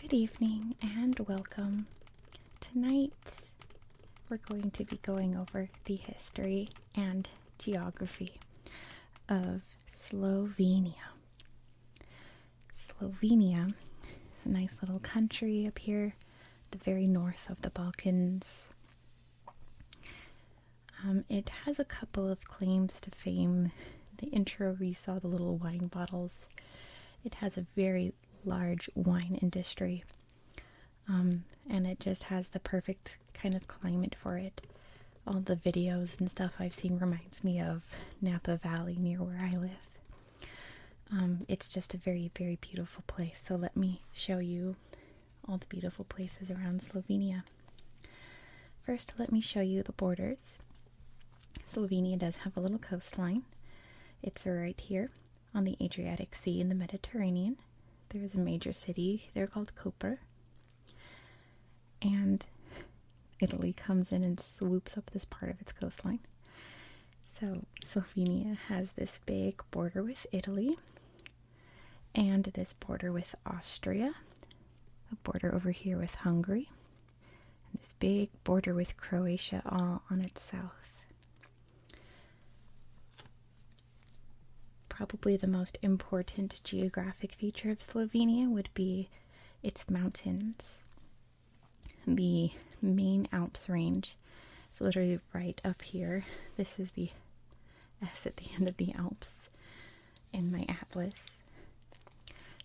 Good evening and welcome. Tonight we're going to be going over the history and geography of Slovenia. Slovenia is a nice little country up here, the very north of the Balkans. It has a couple of claims to fame. The intro, we saw the little wine bottles. It has a very large wine industry, and it just has the perfect kind of climate for it. All the videos and stuff I've seen reminds me of Napa Valley near where I live. It's just a very, very beautiful place. So let me show you all the beautiful places around Slovenia. First, let me show you the borders. Slovenia does have a little coastline. It's right here on the Adriatic Sea in the Mediterranean. There is a major city there called Koper. And Italy comes in and swoops up this part of its coastline. So Slovenia has this big border with Italy and this border with Austria, a border over here with Hungary, and this big border with Croatia all on its south. Probably the most important geographic feature of Slovenia would be its mountains. The main Alps range is literally right up here. This is the S at the end of the Alps in my atlas.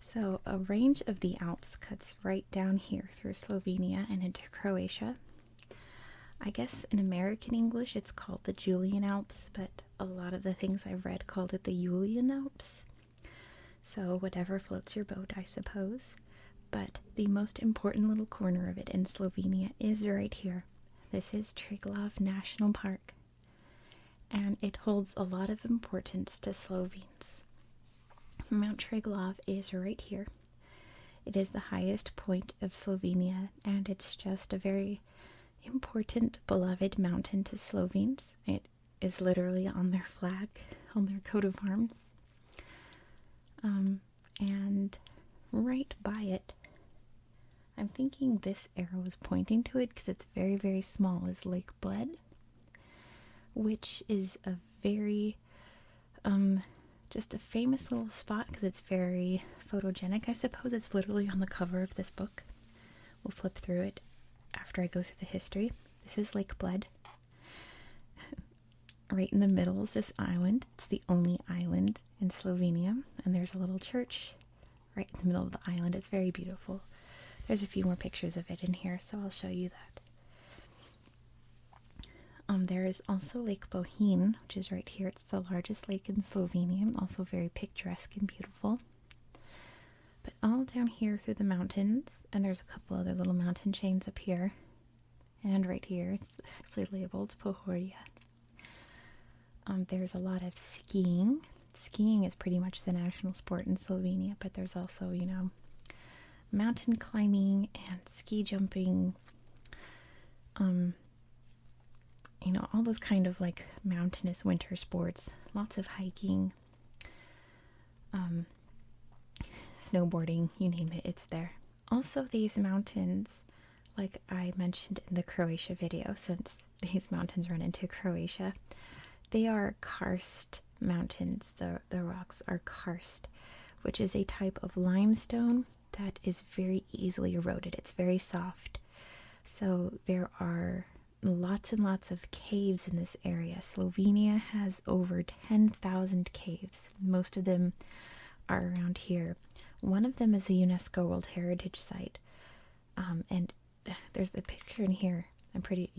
So a range of the Alps cuts right down here through Slovenia and into Croatia. I guess in American English it's called the Julian Alps, but a lot of the things I've read called it the Julian Alps. So whatever floats your boat, I suppose. But the most important little corner of it in Slovenia is right here. This is Triglav National Park, and it holds a lot of importance to Slovenes. Mount Triglav is right here. It is the highest point of Slovenia, and it's just a very important, beloved mountain to Slovenes. It is literally on their flag, on their coat of arms. And right by it, I'm thinking this arrow is pointing to it because it's very, very small, is Lake Bled, which is a very, just a famous little spot because it's very photogenic, I suppose. It's literally on the cover of this book. We'll flip through it after I go through the history. This is Lake Bled. Right in the middle is this island. It's the only island in Slovenia, and there's a little church right in the middle of the island. It's very beautiful. There's a few more pictures of it in here, so I'll show you that. There is also Lake Bohinj, which is right here. It's the largest lake in Slovenia, also very picturesque and beautiful. But all down here through the mountains, and there's a couple other little mountain chains up here, and right here, it's actually labeled Pohorje. There's a lot of skiing. Skiing is pretty much the national sport in Slovenia, but there's also, mountain climbing and ski jumping, all those kind of like mountainous winter sports, lots of hiking, snowboarding, you name it, it's there. Also, these mountains, like I mentioned in the Croatia video, since these mountains run into Croatia, they are karst mountains. The rocks are karst, which is a type of limestone that is very easily eroded. It's very soft. So there are lots and lots of caves in this area. Slovenia has over 10,000 caves. Most of them are around here. One of them is a UNESCO World Heritage Site. And there's the picture in here. I'm pretty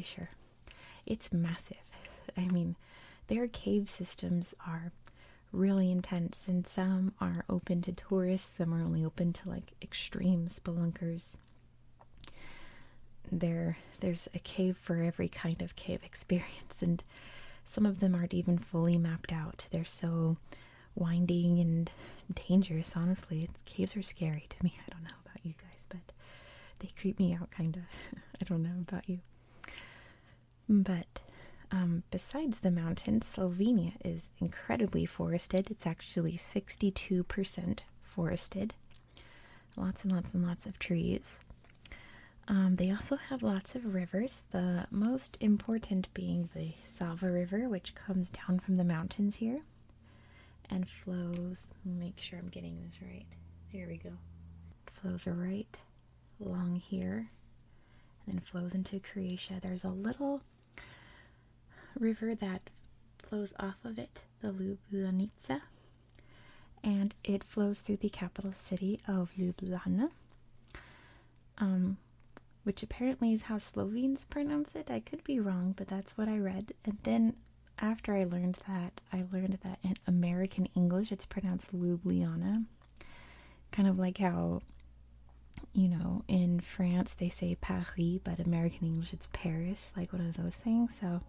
sure. It's massive. I mean, their cave systems are really intense, and some are open to tourists, some are only open to like extreme spelunkers. There's a cave for every kind of cave experience, and some of them aren't even fully mapped out. They're so winding and dangerous, honestly. Caves are scary to me. I don't know about you guys, but they creep me out kind of. I don't know about you. But besides the mountains, Slovenia is incredibly forested. It's actually 62% forested. lots and lots and lots of trees. They also have lots of rivers, the most important being the Sava River, which comes down from the mountains here and flows, make sure I'm getting this right, there we go, flows right along here and then flows into Croatia. There's a little river that flows off of it, the Ljubljanica, and it flows through the capital city of Ljubljana, which apparently is how Slovenes pronounce it. I could be wrong, but that's what I read. And then after I learned that in American English it's pronounced Ljubljana, kind of like how, you know, in France they say Paris, but American English it's Paris, like one of those things. So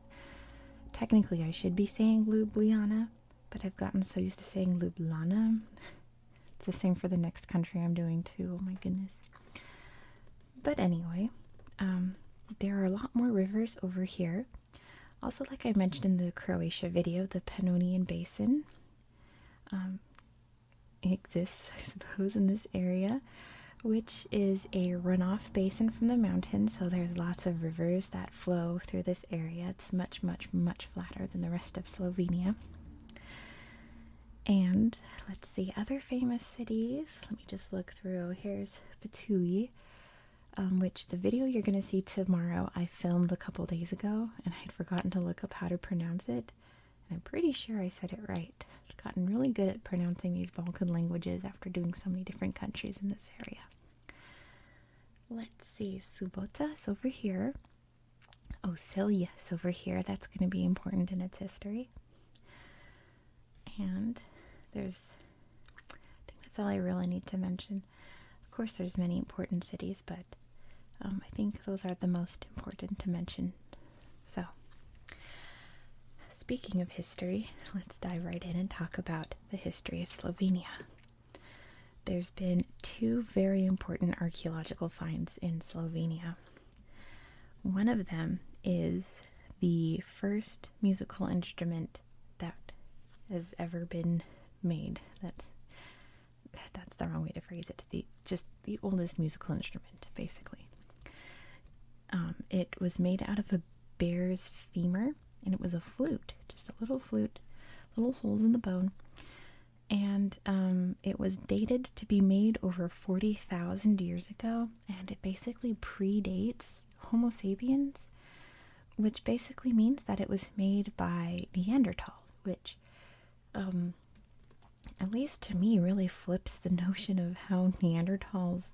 technically I should be saying Ljubljana, but I've gotten so used to saying Ljubljana. It's the same for the next country I'm doing too. Oh my goodness. But anyway, there are a lot more rivers over here. Also, like I mentioned in the Croatia video, the Pannonian Basin exists, I suppose, in this area, which is a runoff basin from the mountains. So there's lots of rivers that flow through this area. It's much, much, much flatter than the rest of Slovenia. And let's see, other famous cities. Let me just look through. Here's Batui, which the video you're going to see tomorrow I filmed a couple days ago, and I had forgotten to look up how to pronounce it. And I'm pretty sure I said it right. I've gotten really good at pronouncing these Balkan languages after doing so many different countries in this area. Let's see, Subota's over here. Oh, Silja's over here. That's going to be important in its history. And I think that's all I really need to mention. Of course, there's many important cities, but I think those are the most important to mention. So, speaking of history, let's dive right in and talk about the history of Slovenia. There's been two very important archaeological finds in Slovenia. One of them is the first musical instrument that has ever been made. That's the wrong way to phrase it. Just the oldest musical instrument, basically. It was made out of a bear's femur, and it was a flute, just a little flute, little holes in the bone. And it was dated to be made over 40,000 years ago, and it basically predates Homo sapiens, which basically means that it was made by Neanderthals, which at least to me really flips the notion of how Neanderthals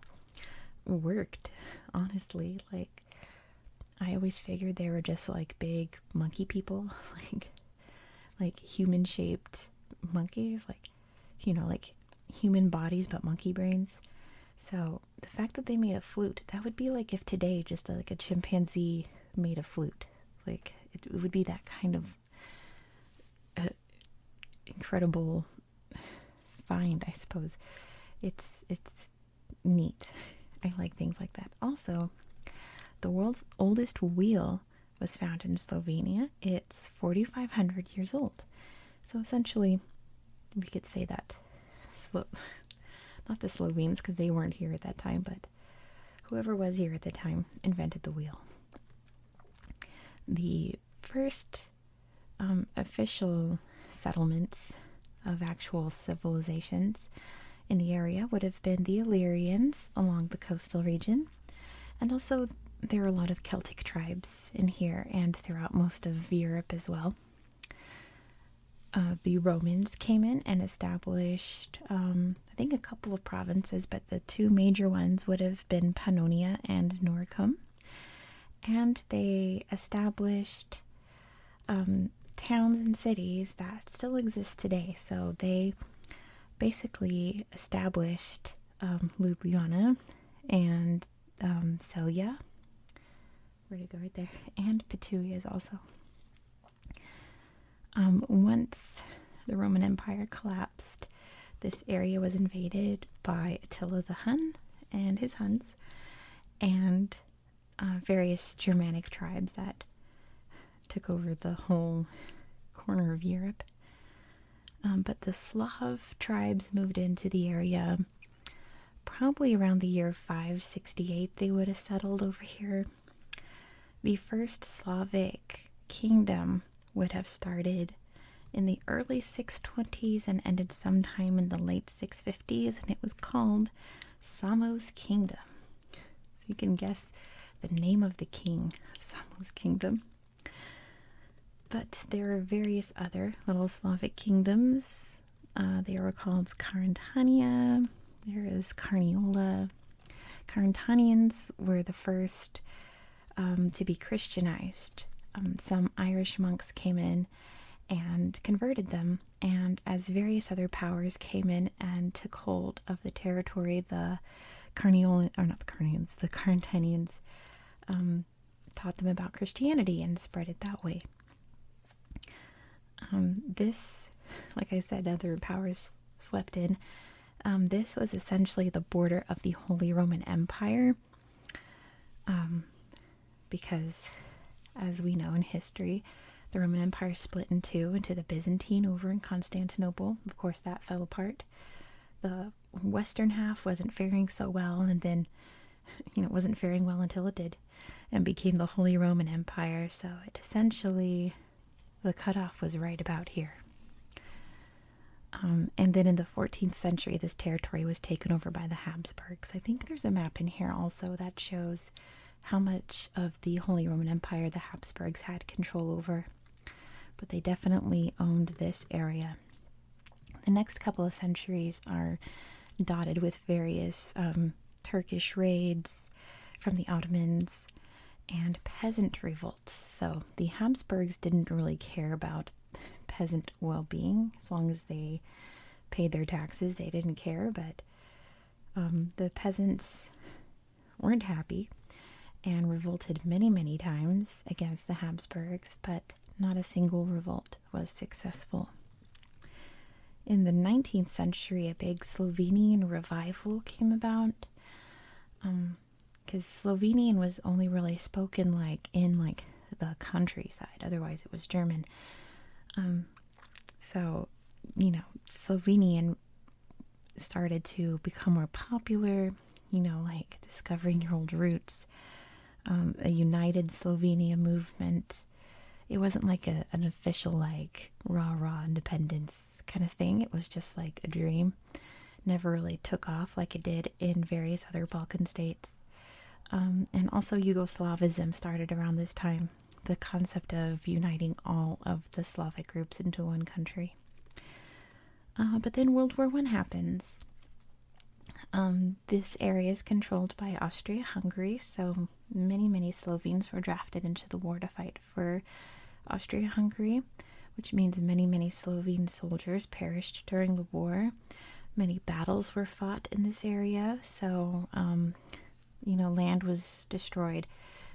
worked, honestly. Like, I always figured they were just like big monkey people, like human shaped monkeys, like, you know, like human bodies but monkey brains. So the fact that they made a flute, that would be like if today just like a chimpanzee made a flute. Like it would be that kind of incredible find, I suppose. It's neat. I like things like that. Also, the world's oldest wheel was found in Slovenia. It's 4,500 years old. So essentially, we could say that, not the Slovenes, because they weren't here at that time, but whoever was here at the time invented the wheel. The first official settlements of actual civilizations in the area would have been the Illyrians along the coastal region, and also there are a lot of Celtic tribes in here and throughout most of Europe as well. The Romans came in and established, I think, a couple of provinces, but the two major ones would have been Pannonia and Noricum. And they established towns and cities that still exist today. So they basically established Ljubljana and Celje. Where'd it go? Right there. And Petunias also. Once the Roman Empire collapsed, this area was invaded by Attila the Hun and his Huns, and various Germanic tribes that took over the whole corner of Europe. But the Slav tribes moved into the area probably around the year 568 they would have settled over here. The first Slavic kingdom would have started in the early 620s and ended sometime in the late 650s, and it was called Samo's Kingdom. So you can guess the name of the king of Samo's kingdom. But there are various other little Slavic kingdoms. They were called Carantania. There is Carniola. Carantanians were the first to be Christianized. Some Irish monks came in and converted them, and as various other powers came in and took hold of the territory, the the Carantanians taught them about Christianity and spread it that way. This, like I said, other powers swept in. This was essentially the border of the Holy Roman Empire, because, as we know in history, the Roman Empire split in two, into the Byzantine over in Constantinople. Of course, that fell apart. The western half wasn't faring so well, and then, it wasn't faring well until it did, and became the Holy Roman Empire. So it essentially, the cutoff was right about here. And then in the 14th century, this territory was taken over by the Habsburgs. I think there's a map in here also that shows how much of the Holy Roman Empire the Habsburgs had control over. But they definitely owned this area. The next couple of centuries are dotted with various Turkish raids from the Ottomans and peasant revolts. So the Habsburgs didn't really care about peasant well-being. As long as they paid their taxes, they didn't care. But the peasants weren't happy and revolted many, many times against the Habsburgs, but not a single revolt was successful. In the 19th century, a big Slovenian revival came about, because Slovenian was only really spoken in the countryside. Otherwise, it was German. So, Slovenian started to become more popular, discovering your old roots, a united Slovenia movement. It wasn't like an official, rah-rah independence kind of thing. It was just like a dream. Never really took off like it did in various other Balkan states. And also Yugoslavism started around this time. The concept of uniting all of the Slavic groups into one country. But then World War I happens. This area is controlled by Austria-Hungary, so many, many Slovenes were drafted into the war to fight for Austria-Hungary, which means many, many Slovene soldiers perished during the war. Many battles were fought in this area, so, land was destroyed.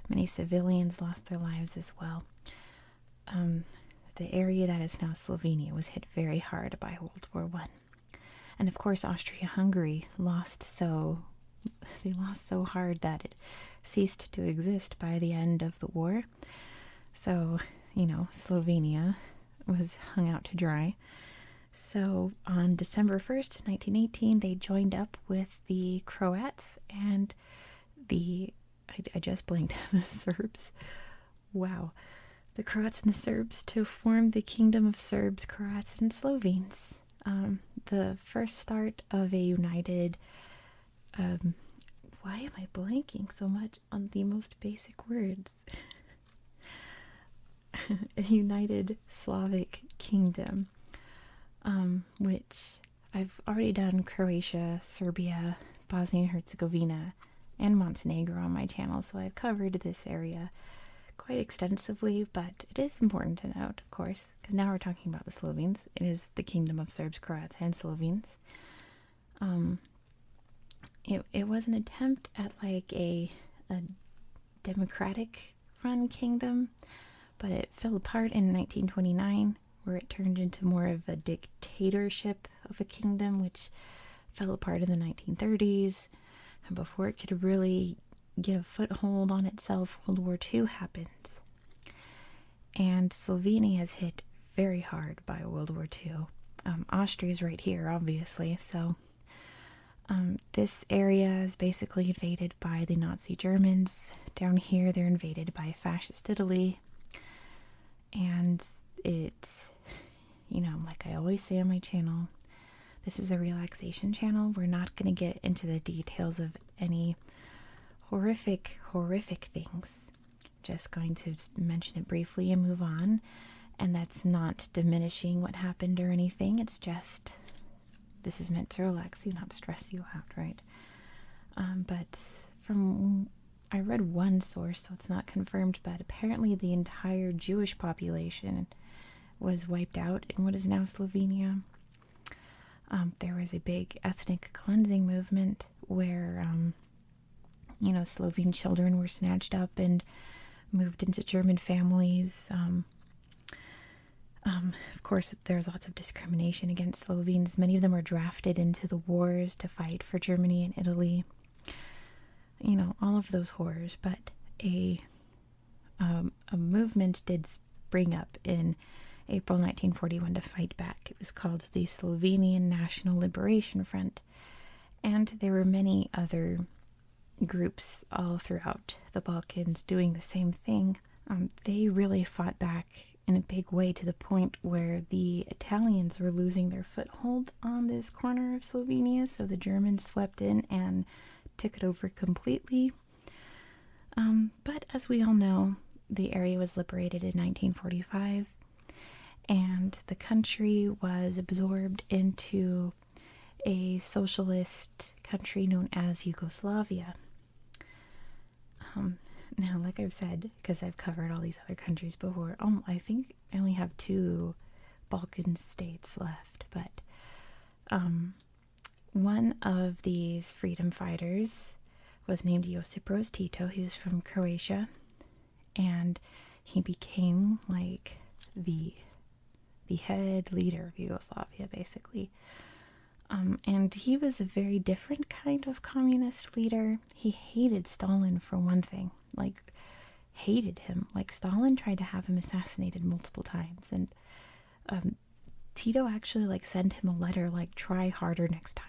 Many civilians lost their lives as well. The area that is now Slovenia was hit very hard by World War I. And of course, Austria-Hungary lost so hard that it ceased to exist by the end of the war. So, Slovenia was hung out to dry. So on December 1st, 1918, they joined up with the Croats and I just blinked, the Serbs. Wow. The Croats and the Serbs to form the Kingdom of Serbs, Croats, and Slovenes. The first start of a united, why am I blanking so much on the most basic words? A united Slavic kingdom, which I've already done Croatia, Serbia, Bosnia and Herzegovina, and Montenegro on my channel, so I've covered this area quite extensively, but it is important to note, of course, because now we're talking about the Slovenes. It is the Kingdom of Serbs, Croats, and Slovenes. It was an attempt at a democratic run kingdom, but it fell apart in 1929, where it turned into more of a dictatorship of a kingdom, which fell apart in the 1930s. And before it could really get a foothold on itself, World War II happens. And Slovenia is hit very hard by World War II. Austria is right here, obviously, so This area is basically invaded by the Nazi Germans. Down here, they're invaded by fascist Italy. And like I always say on my channel, this is a relaxation channel. We're not going to get into the details of any horrific things. Just going to mention it briefly and move on. And that's not diminishing what happened or anything. It's just, this is meant to relax you, not stress you out, right? But I read one source, so it's not confirmed, but apparently the entire Jewish population was wiped out in what is now Slovenia. There was a big ethnic cleansing movement where, Slovene children were snatched up and moved into German families. Of course, there's lots of discrimination against Slovenes. Many of them were drafted into the wars to fight for Germany and Italy. All of those horrors. But a movement did spring up in April 1941 to fight back. It was called the Slovenian National Liberation Front. And there were many other groups all throughout the Balkans doing the same thing. They really fought back in a big way to the point where the Italians were losing their foothold on this corner of Slovenia, so the Germans swept in and took it over completely. But as we all know, the area was liberated in 1945, and the country was absorbed into a socialist country known as Yugoslavia. Now, like I've said, because I've covered all these other countries before, I think I only have 2 Balkan states left, but one of these freedom fighters was named Josip Broz Tito. He was from Croatia, and he became like the head leader of Yugoslavia, basically. And he was a very different kind of communist leader. He hated Stalin, for one thing. Hated him. Stalin tried to have him assassinated multiple times. And Tito actually, sent him a letter, try harder next time.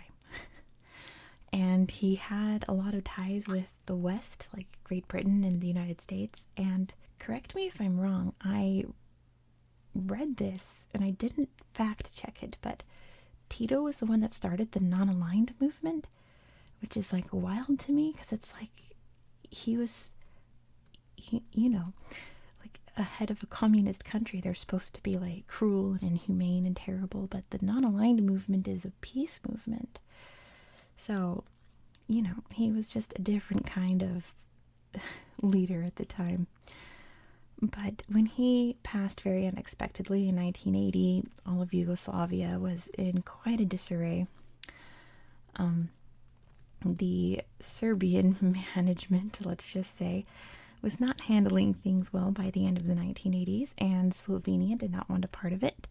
And he had a lot of ties with the West, Great Britain and the United States. And correct me if I'm wrong, I read this, and I didn't fact check it, but Tito was the one that started the Nonaligned Movement, which is wild to me, because it's he was, a head of a communist country. They're supposed to be cruel and inhumane and terrible, but the Nonaligned Movement is a peace movement. So, he was just a different kind of leader at the time. But when he passed very unexpectedly in 1980, all of Yugoslavia was in quite a disarray. The Serbian management, let's just say, was not handling things well by the end of the 1980s, and Slovenia did not want a part of it.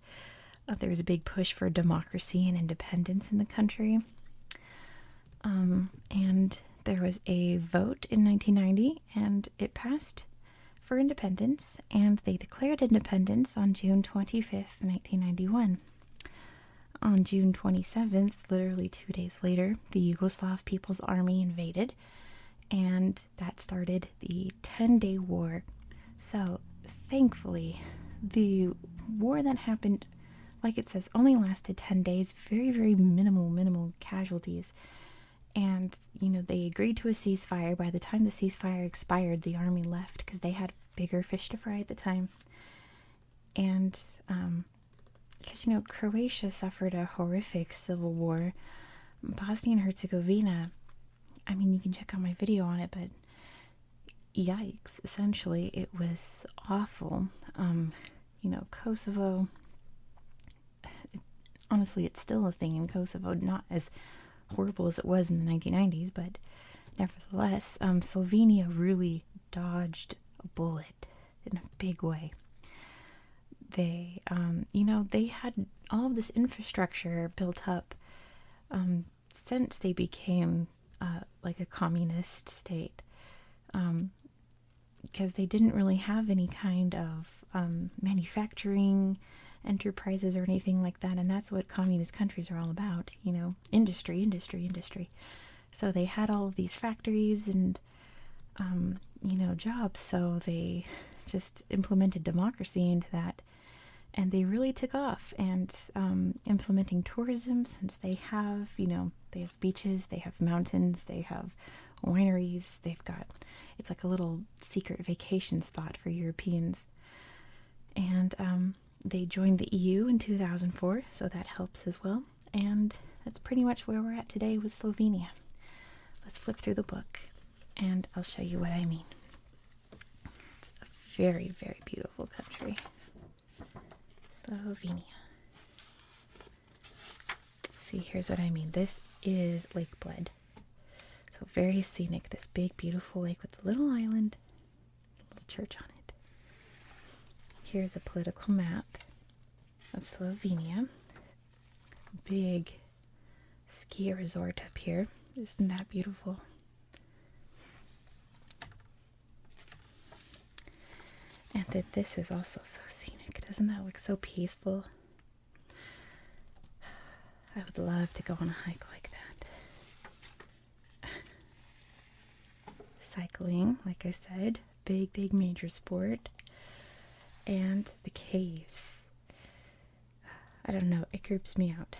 There was a big push for democracy and independence in the country. And there was a vote in 1990, and it passed for independence, and they declared independence on June 25th, 1991. On June 27th, literally 2 days later, the Yugoslav People's Army invaded, and that started the 10-day war. So, thankfully, the war that happened, like it says, only lasted 10 days, very, very minimal casualties. And, they agreed to a ceasefire. By the time the ceasefire expired, the army left because they had bigger fish to fry at the time. And, because, Croatia suffered a horrific civil war. Bosnia and Herzegovina, you can check out my video on it, but yikes, essentially, it was awful. Kosovo, honestly, it's still a thing in Kosovo, not as horrible as it was in the 1990s, but nevertheless, Slovenia really dodged a bullet in a big way. They, they had all of this infrastructure built up since they became a communist state, because they didn't really have any kind of manufacturing. enterprises or anything like that. And that's what communist countries are all about, you know, industry, industry, industry. So they had all of these factories and, you know, jobs. So they just implemented democracy into that. And they really took off. And implementing tourism, since they have, you know, they have beaches, they have mountains, they have wineries, they've got, it's like a little secret vacation spot for Europeans. And they joined the EU in 2004, so that helps as well. And that's pretty much where we're at today with Slovenia. Let's flip through the book and I'll show you what I mean. It's a very, very beautiful country. Slovenia. See, here's what I mean. This is Lake Bled. So very scenic. This big, beautiful lake with a little island, a little church on it. Here's a political map of Slovenia. Big ski resort up here. Isn't that beautiful? And that this is also so scenic. Doesn't that look so peaceful? I would love to go on a hike like that. Cycling, like I said, big, big major sport. And the caves. I don't know, it creeps me out.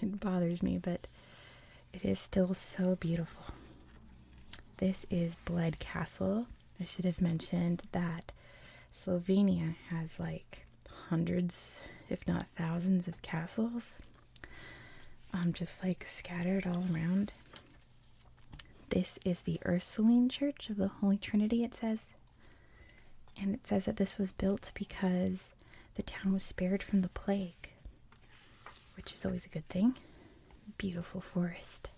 It bothers me, but it is still so beautiful. This is Bled Castle. I should have mentioned that Slovenia has like hundreds, if not thousands, of castles. Just like scattered all around. This is the Ursuline Church of the Holy Trinity, it says. And it says that this was built because the town was spared from the plague, which is always a good thing. Beautiful forest.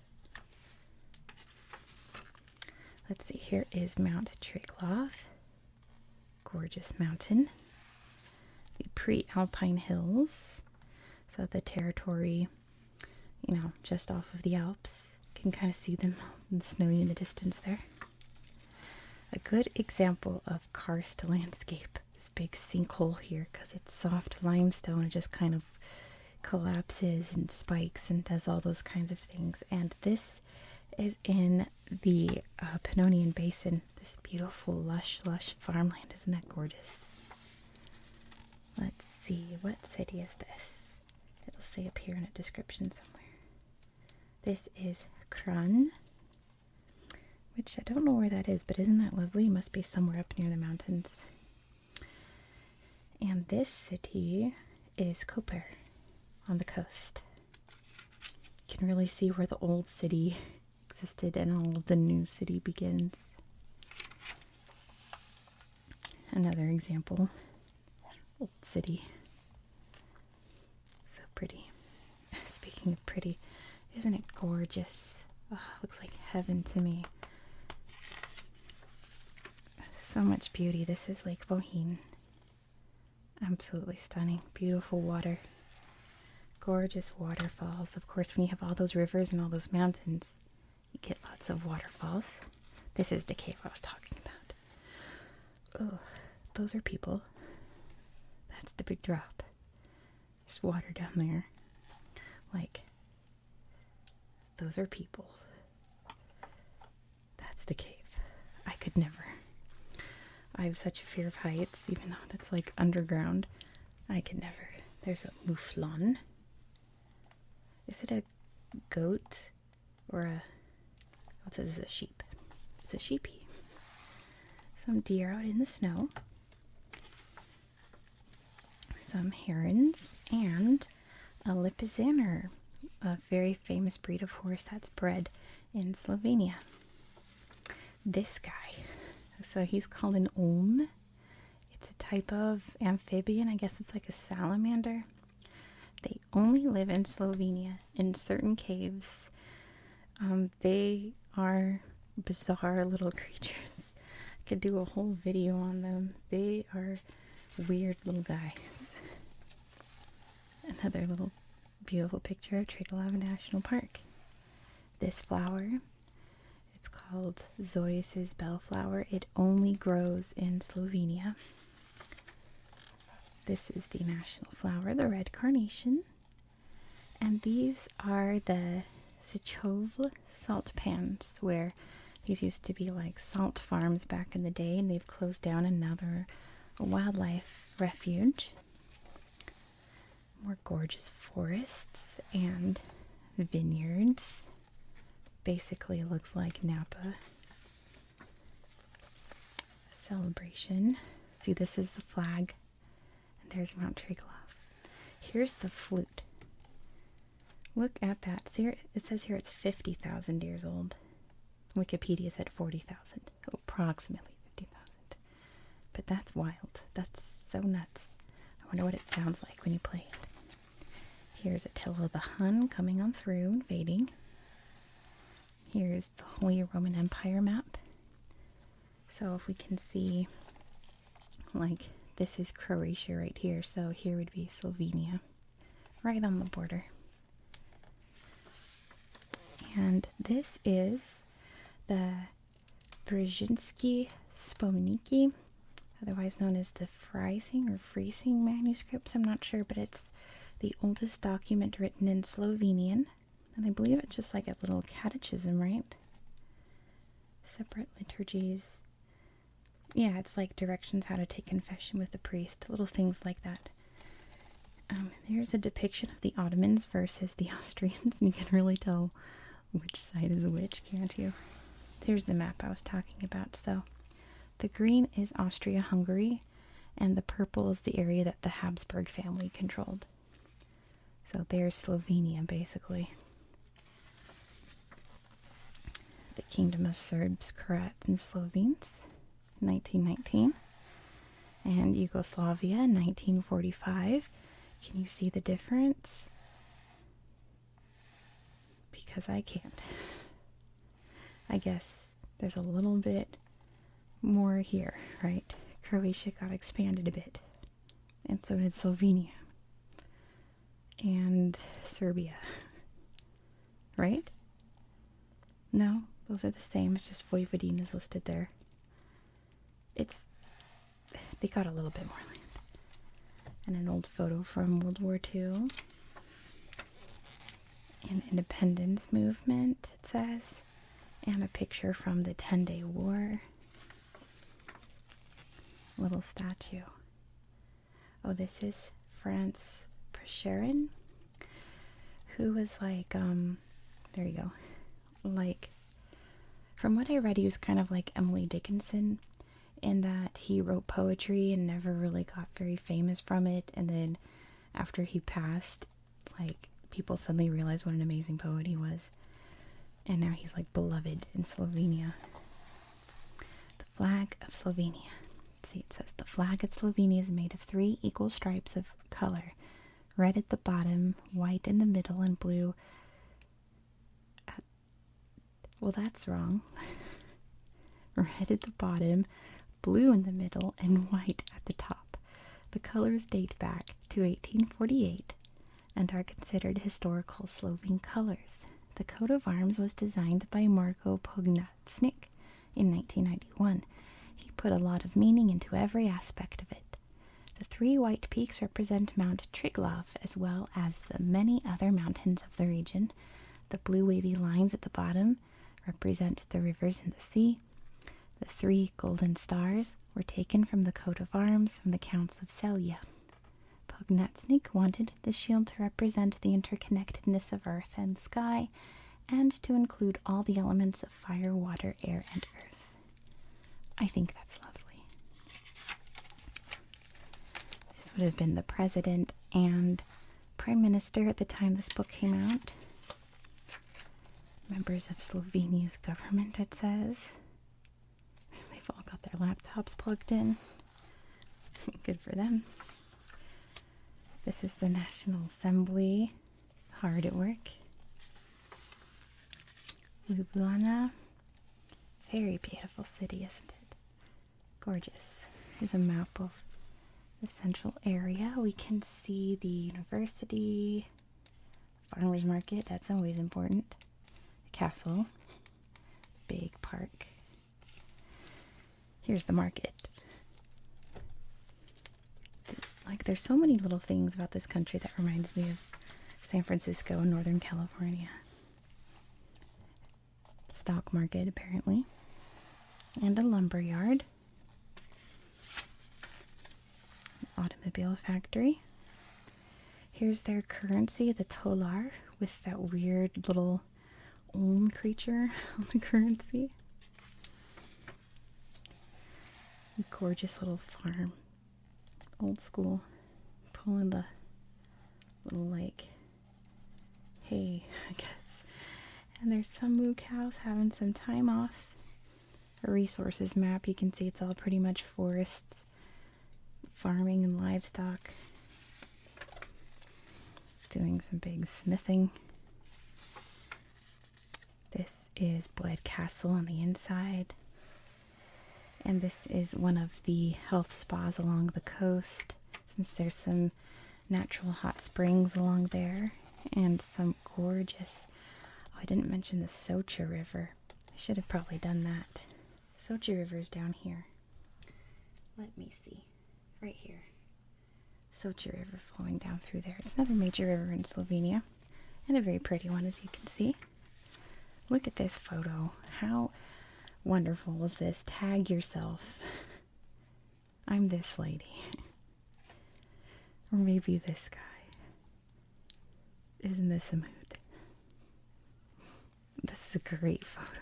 Let's see, here is Mount Triglav. Gorgeous mountain. The pre-Alpine hills. So the territory, you know, just off of the Alps. You can kind of see them, the snowy in the distance there. A good example of karst landscape. This big sinkhole here because it's soft limestone. It just kind of collapses and spikes and does all those kinds of things. And this is in the Pannonian Basin. This beautiful, lush farmland. Isn't that gorgeous? Let's see, what city is this? It'll say up here in a description somewhere. This is Kran, which I don't know where that is, but isn't that lovely? It must be somewhere up near the mountains. And this city is Koper on the coast. You can really see where the old city existed and all of the new city begins. Another example. Old city. So pretty. Speaking of pretty, isn't it gorgeous? Oh, looks like heaven to me. So much beauty. This is Lake Bohin. Absolutely stunning. Beautiful water. Gorgeous waterfalls. Of course, when you have all those rivers and all those mountains, you get lots of waterfalls. This is the cave I was talking about. Oh, those are people. That's the big drop. There's water down there. Like, those are people. That's the cave. I could never. I have such a fear of heights, even though it's like underground. I could never. There's a mouflon. Is it a goat or a... What's it? Is it a sheep? It's a sheepy. Some deer out in the snow. Some herons and a lipizzanner, a very famous breed of horse that's bred in Slovenia. This guy, so he's called an olm. It's a type of amphibian. I guess it's like a salamander. They only live in Slovenia in certain caves. They are bizarre little creatures. I could do a whole video on them. They are weird little guys. Another little beautiful picture of Triglav National Park. This flower, it's called Zois's bellflower. It only grows in Slovenia. This is the national flower, the red carnation. And these are the Sychovl salt pans, where these used to be like salt farms back in the day, and they've closed down and now they're a wildlife refuge. More gorgeous forests and vineyards. Basically looks like Napa. Celebration. See, this is the flag, and there's Mount Triglav. Here's the flute. Look at that. See, it says here it's 50,000 years old. Wikipedia said 40,000, approximately 50,000. But that's wild. That's so nuts. I wonder what it sounds like when you play it. Here's Attila the Hun coming on through, invading. Here's the Holy Roman Empire map. So if we can see, like, this is Croatia right here, so here would be Slovenia, right on the border. And this is the Brzezinski Spomeniki, otherwise known as the Freising manuscripts. I'm not sure, but it's the oldest document written in Slovenian. And I believe it's just like a little catechism, right? Separate liturgies. Yeah, it's like directions how to take confession with the priest, little things like that. There's a depiction of the Ottomans versus the Austrians, and you can really tell which side is which, can't you? There's the map I was talking about. So the green is Austria-Hungary, and the purple is the area that the Habsburg family controlled. So there's Slovenia, basically. The Kingdom of Serbs, Croats, and Slovenes, 1919. And Yugoslavia, 1945. Can you see the difference? Because I can't. I guess there's a little bit more here, right? Croatia got expanded a bit. And so did Slovenia. And Serbia. Right? No, those are the same. It's just Vojvodina is listed there. They got a little bit more land. And an old photo from World War II. An independence movement, it says. And a picture from the 10-Day War. Little statue. Oh, this is France Prešeren, who was like, there you go. Like, from what I read, he was kind of like Emily Dickinson, in that he wrote poetry and never really got very famous from it. And then after he passed, like, people suddenly realized what an amazing poet he was. And now he's like beloved in Slovenia. The flag of Slovenia. See, it says the flag of Slovenia is made of 3 equal stripes of color. Red at the bottom, white in the middle, and blue. Well, that's wrong. Red at the bottom, blue in the middle, and white at the top. The colors date back to 1848 and are considered historical Slovene colors. The coat of arms was designed by Marko Pognacnik in 1991. He put a lot of meaning into every aspect of it. The 3 white peaks represent Mount Triglav, as well as the many other mountains of the region. The blue wavy lines at the bottom represent the rivers and the sea. The 3 golden stars were taken from the coat of arms from the Counts of Celje. Pognacnik wanted the shield to represent the interconnectedness of earth and sky, and to include all the elements of fire, water, air, and earth. I think that's lovely. This would have been the president and prime minister at the time this book came out. Members of Slovenia's government, it says. They've all got their laptops plugged in. Good for them. This is the National Assembly, hard at work. Ljubljana, very beautiful city, isn't it? Gorgeous. Here's a map of the central area. We can see the university, farmer's market, that's always important. The castle, big park. Here's the market. This Like, there's so many little things about this country that reminds me of San Francisco and Northern California. Stock market, apparently. And a lumber yard. An automobile factory. Here's their currency, the tolar, with that weird little Olm creature on the currency. Gorgeous little farm. Old school. Pulling the little, like, hay, I guess. And there's some moo cows having some time off. A resources map. You can see it's all pretty much forests, farming and livestock. Doing some big smithing. This is Bled Castle on the inside. And this is one of the health spas along the coast, since there's some natural hot springs along there and some gorgeous... Oh, I didn't mention the Socha River. I should have probably done that. Socha River is down here. Let me see. Right here. Socha River flowing down through there. It's another major river in Slovenia, and a very pretty one, as you can see. Look at this photo. How wonderful is this? Tag yourself. I'm this lady. Or maybe this guy. Isn't this a mood? This is a great photo.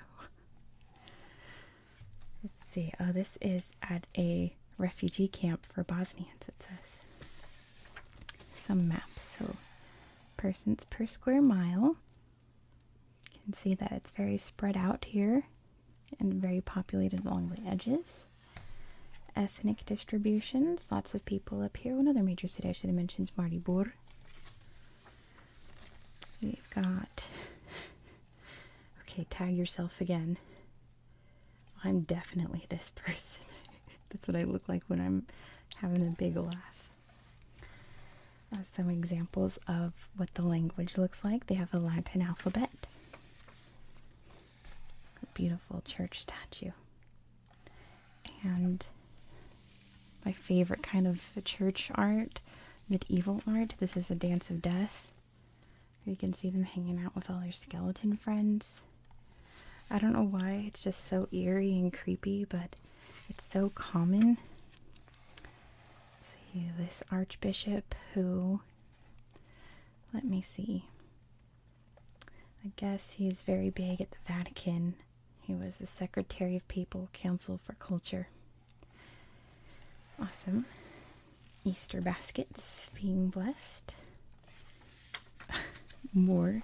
Let's see. Oh, this is at a refugee camp for Bosnians, it says. Some maps. So, persons per square mile. You can see that it's very spread out here and very populated along the edges. Ethnic distributions. Lots of people up here. Another major city I should have mentioned is Maribor. We've got... Okay, tag yourself again. I'm definitely this person. That's what I look like when I'm having a big laugh. Some examples of what the language looks like. They have a Latin alphabet. A beautiful church statue. And my favorite kind of church art, medieval art. This is a Dance of Death. You can see them hanging out with all their skeleton friends. I don't know why, it's just so eerie and creepy, but it's so common. Let's see, this archbishop who, let me see, I guess he's very big at the Vatican. He was the Secretary of Papal Council for Culture. Awesome. Easter baskets being blessed. More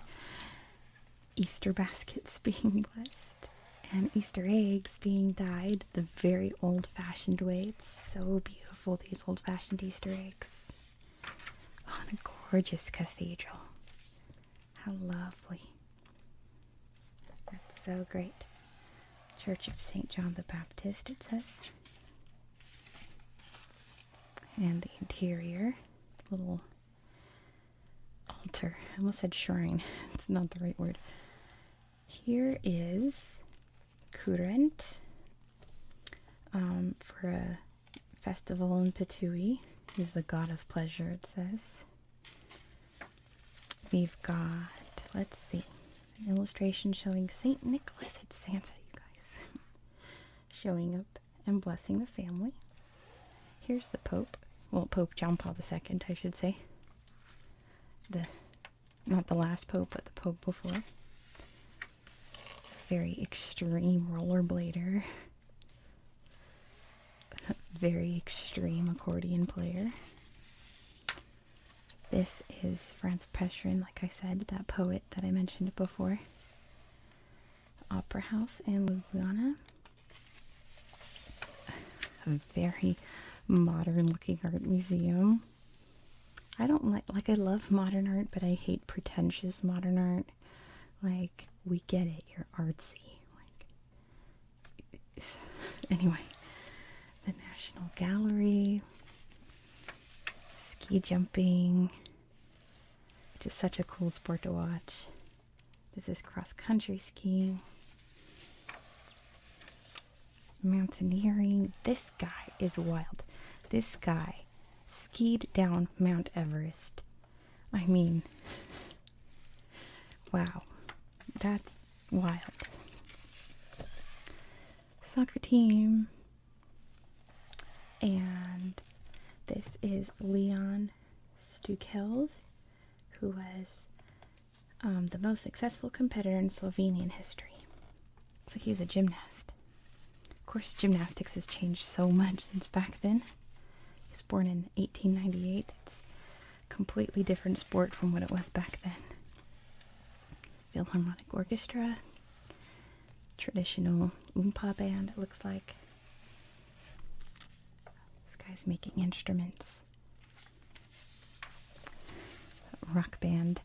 Easter baskets being blessed, and Easter eggs being dyed the very old-fashioned way. It's so beautiful, these old-fashioned Easter eggs. Oh, and a gorgeous cathedral. How lovely. That's so great. Church of St. John the Baptist, it says. And the interior, little altar. I almost said shrine. It's not the right word. Here is Kurent for a festival in Petui. He's the god of pleasure, it says. We've got, let's see, an illustration showing St. Nicholas. It's Santa, you guys. Showing up and blessing the family. Here's the Pope. Well, Pope John Paul II, I should say. Not the last Pope, but the Pope before. Very extreme rollerblader. Very extreme accordion player. This is Franz Pesrin, like I said, that poet that I mentioned before. Opera House in Ljubljana. A very modern looking art museum. I don't like I love modern art, but I hate pretentious modern art. Like, we get it, you're artsy. Like, anyway, the National Gallery, ski jumping, which is such a cool sport to watch. This is cross-country skiing, mountaineering. This guy is wild. This guy skied down Mount Everest. I mean, wow, that's wild. Soccer team. And this is Leon Stukeld, who was the most successful competitor in Slovenian history. It's like he was a gymnast. Of course, gymnastics has changed so much since back then. He was born in 1898. It's a completely different sport from what it was back then. Philharmonic Orchestra. Traditional oompa band, it looks like. This guy's making instruments. Rock band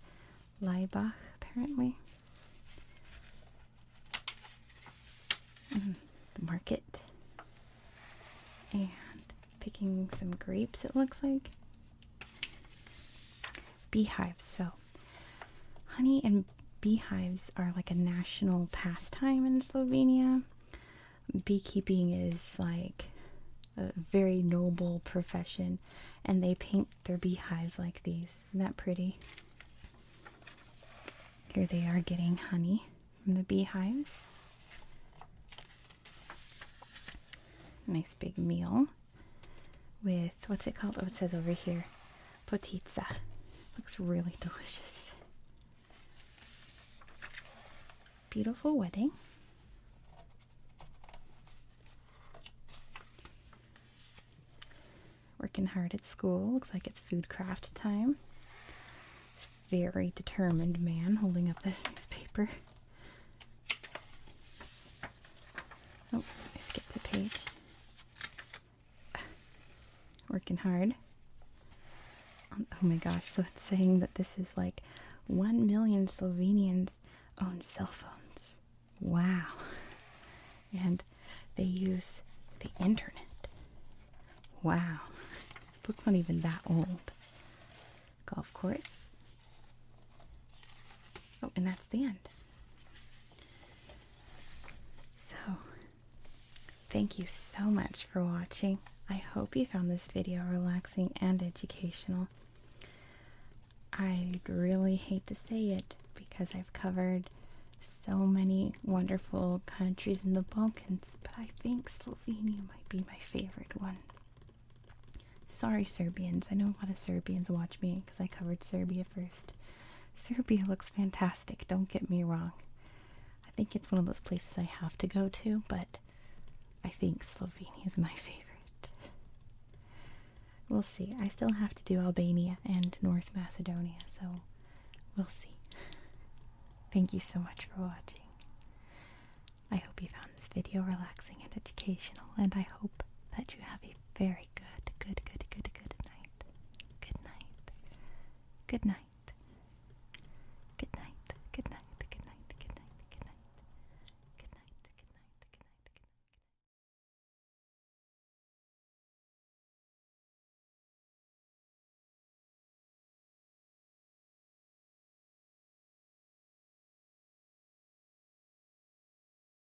Laibach, apparently. The market. And picking some grapes, it looks like. Beehives. So, honey and beehives are like a national pastime in Slovenia. Beekeeping is like a very noble profession, and they paint their beehives like these. Isn't that pretty? Here they are getting honey from the beehives. Nice big meal with, what's it called? Oh, it says over here, potica. Looks really delicious. Beautiful wedding. Working hard at school. Looks like it's food craft time. This very determined man holding up this newspaper. Oh, I skipped a page. Working hard. Oh my gosh, so it's saying that this is like 1 million Slovenians own cell phones. Wow. And they use the internet. Wow. This book's not even that old. Golf course. Oh, and that's the end. So, thank you so much for watching. I hope you found this video relaxing and educational. I'd really hate to say it because I've covered so many wonderful countries in the Balkans, but I think Slovenia might be my favorite one. Sorry, Serbians. I know a lot of Serbians watch me because I covered Serbia first. Serbia looks fantastic, don't get me wrong. I think it's one of those places I have to go to, but I think Slovenia is my favorite. We'll see. I still have to do Albania and North Macedonia, so we'll see. Thank you so much for watching. I hope you found this video relaxing and educational, and I hope that you have a very good night. Good night. Good night.